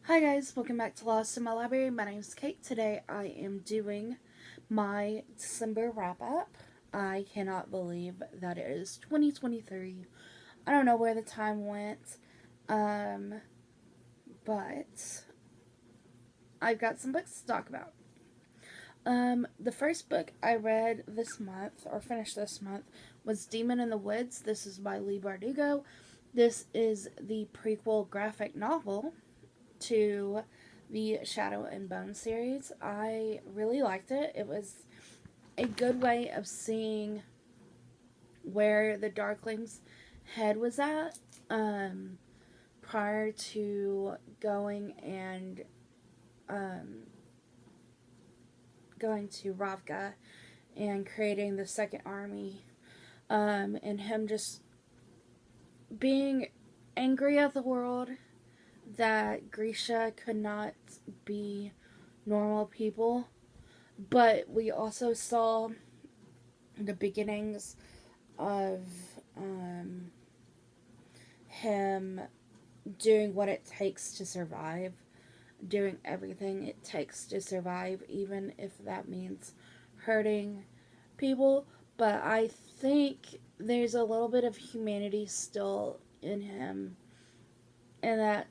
Hi guys, welcome back to Lost in My Library. My name is Kate. Today I am doing my December wrap up. I cannot believe that it is 2023. I don't know where the time went, but I've got some books to talk about. The first book I read this month, or finished this month, was Demon in the Woods. This is by Leigh Bardugo. This is the prequel graphic novel to the Shadow and Bone series. I really liked it. It was a good way of seeing where the Darkling's head was at prior to going to Ravka and creating the Second Army, and him just being angry at the world that Grisha could not be normal people. But we also saw the beginnings of him doing what it takes to survive, doing everything it takes to survive, even if that means hurting people. But I think there's a little bit of humanity still in him, and that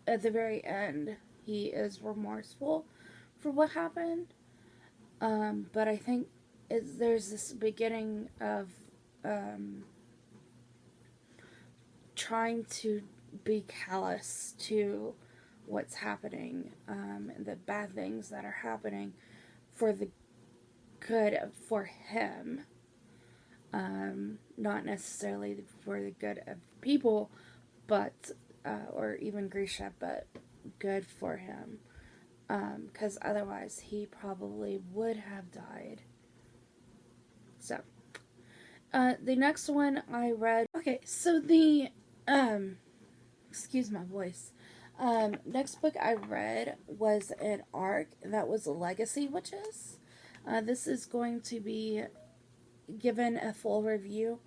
at the very end he is remorseful for what happened. But I think there's this beginning of trying to be callous to what's happening, and the bad things that are happening for the good for him, not necessarily for the good of people, but or even Grisha, but good for him, because otherwise he probably would have died. So, the next one I read. Okay, so the excuse my voice. Next book I read was an arc that was Legacy Witches. This is going to be given a full review,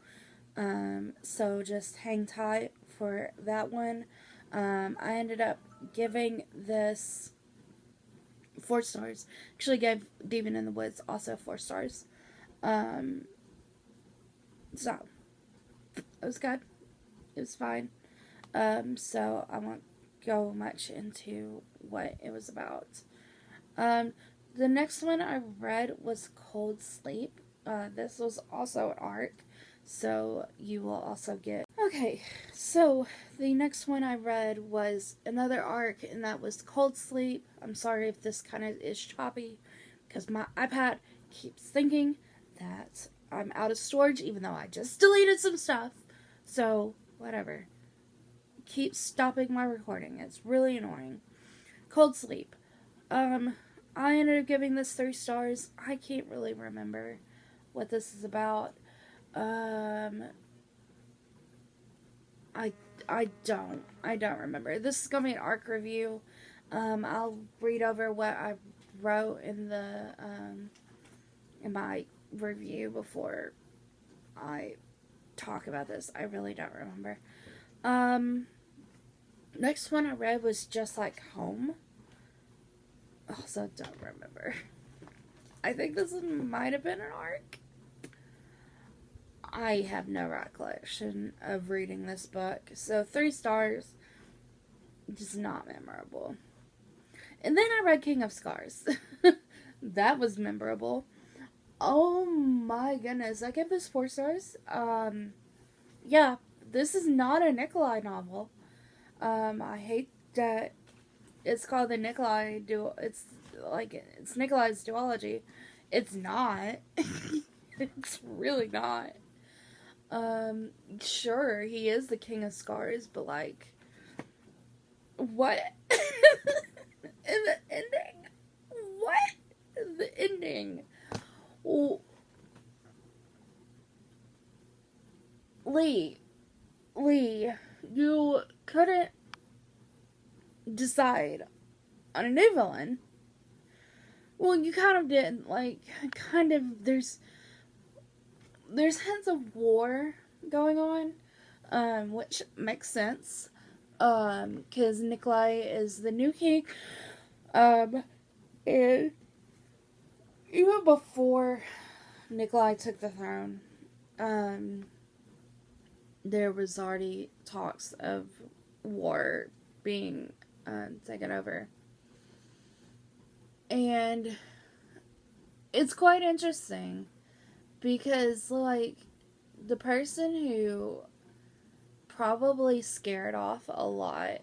so just hang tight for that one. I ended up giving this 4 stars. Actually gave Demon in the Woods also 4 stars. So it was good. It was fine. So I won't go much into what it was about. The next one I read was Cold Sleep. This was also an arc, so you will also get... Okay, so the next one I read was another arc, and that was Cold Sleep. I'm sorry if this kind of is choppy, because my iPad keeps thinking that I'm out of storage, even though I just deleted some stuff. So, whatever. Keep stopping my recording. It's really annoying. Cold Sleep. I ended up giving this 3 stars. I can't really remember what this is about. I don't remember. This is gonna be an arc review. I'll read over what I wrote in the in my review before I talk about this. I really don't remember. Next one I read was Just Like Home. Also don't remember. I think this might have been an arc. I have no recollection of reading this book. So 3 stars. Just not memorable. And then I read King of Scars. That was memorable. Oh my goodness. I gave this 4 stars. Yeah, this is not a Nikolai novel. I hate that it's called the Nikolai it's Nikolai's duology. It's not. It's really not. Sure, he is the King of Scars, but like, what? In the ending? What? The ending? Well, Leigh, you couldn't decide on a new villain. Well, you kind of did. Like, kind of, there's hints of war going on, which makes sense. Because Nikolai is the new king. And even before Nikolai took the throne, um, there was already talks of war being taken over. And it's quite interesting because, like, the person who probably scared off a lot,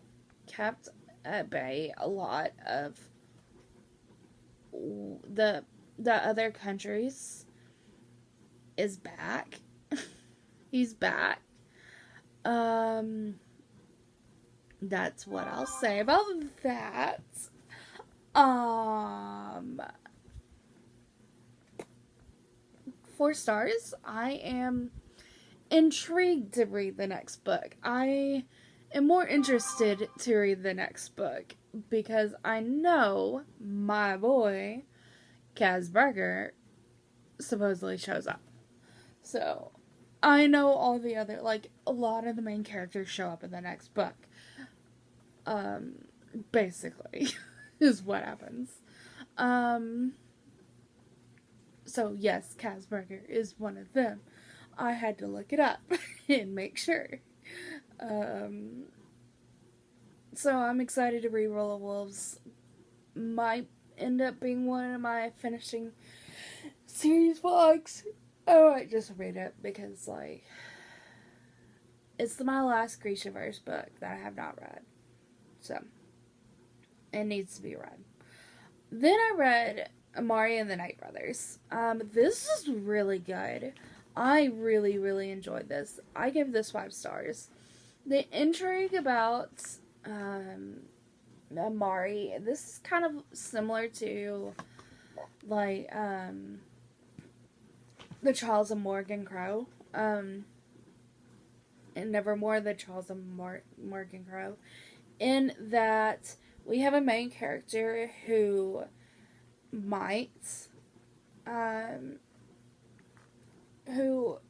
kept at bay a lot of the other countries, is back. He's back. That's what I'll say about that. Um, 4 stars. I am intrigued to read the next book. I am more interested to read the next book because I know my boy, Kaz Burger, supposedly shows up. So, I know all the other, like, a lot of the main characters show up in the next book. Basically, is what happens. So, yes, Kaz Burger is one of them. I had to look it up and make sure. So I'm excited to read Roll of Wolves. Might end up being one of my finishing series vlogs. I might just read it because, like, it's my last Grishaverse book that I have not read. So, it needs to be read. Then I read Amari and the Night Brothers. This is really good. I really, really enjoyed this. I give this 5 stars. The intrigue about Amari, this is kind of similar to, like, the Trials of Morgan Crow. And Nevermore, the Trials of Morgan Crow. In that we have a main character who might, who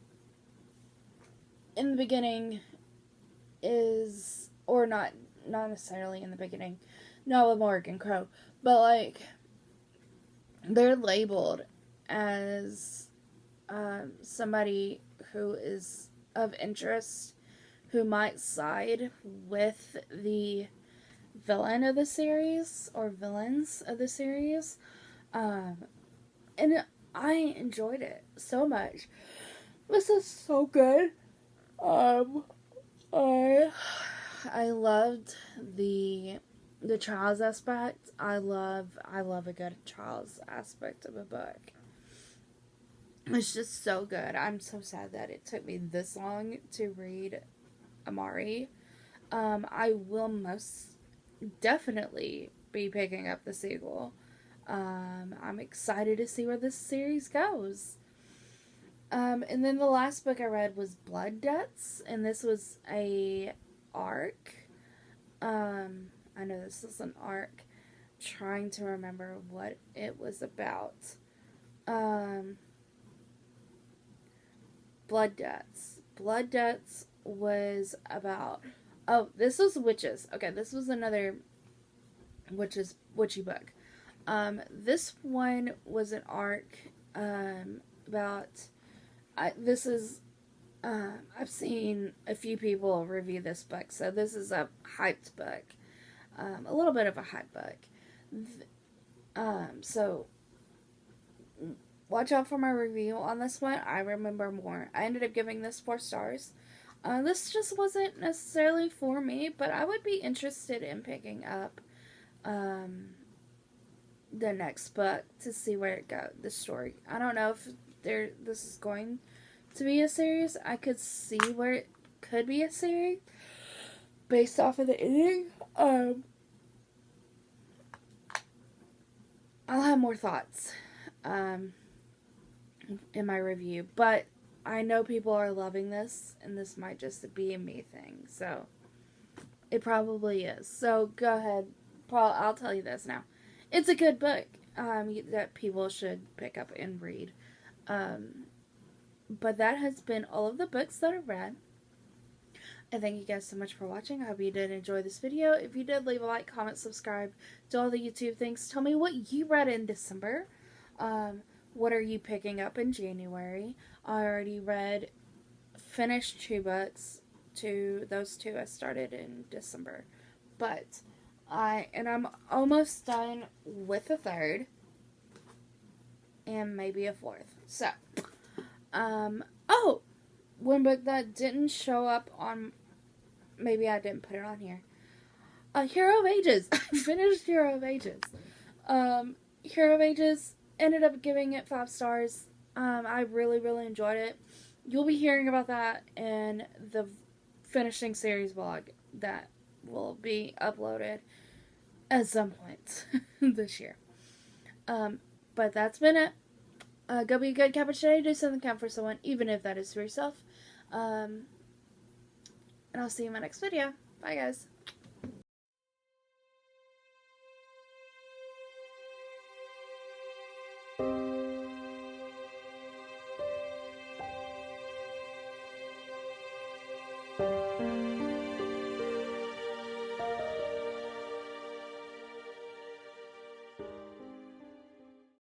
in the beginning is, or not necessarily in the beginning, not with Morgan Crow, but, like, they're labeled as somebody who is of interest, who might side with the villain of the series, or villains of the series. And I enjoyed it so much. This is so good. I loved the trials aspect. I love a good trials aspect of a book. It's just so good. I'm so sad that it took me this long to read Amari. I will most definitely be picking up the sequel. I'm excited to see where this series goes. And then the last book I read was Blood Debts, and this was a arc. I know this is an arc. Trying to remember what it was about. Blood Debts. Blood Debts was about... Oh, this was Witches. Okay, this was another witchy book. This one was an arc about... this is... I've seen a few people review this book, so this is a hyped book. A little bit of a hype book. So watch out for my review on this one. I remember more. I ended up giving this 4 stars. This just wasn't necessarily for me, but I would be interested in picking up the next book to see where it goes, the story. I don't know if this is going to be a series. I could see where it could be a series based off of the ending. I'll have more thoughts in my review, but I know people are loving this, and this might just be a me thing, so it probably is. So go ahead, I'll tell you this now. It's a good book that people should pick up and read. But that has been all of the books that I read. And thank you guys so much for watching. I hope you did enjoy this video. If you did, leave a like, comment, subscribe, do all the YouTube things. Tell me what you read in December. What are you picking up in January? I already finished 2 books. Those 2 I started in December. But I'm almost done with a 3rd. And maybe a 4th. So, oh! One book that didn't show up on, maybe I didn't put it on here. Hero of Ages. I finished Hero of Ages. Hero of Ages, ended up giving it 5 stars. I really, really enjoyed it. You'll be hearing about that in the finishing series vlog that will be uploaded at some point this year. But that's been it. Go be a good Kappa today. Do something kind for someone, even if that is for yourself. And I'll see you in my next video. Bye, guys.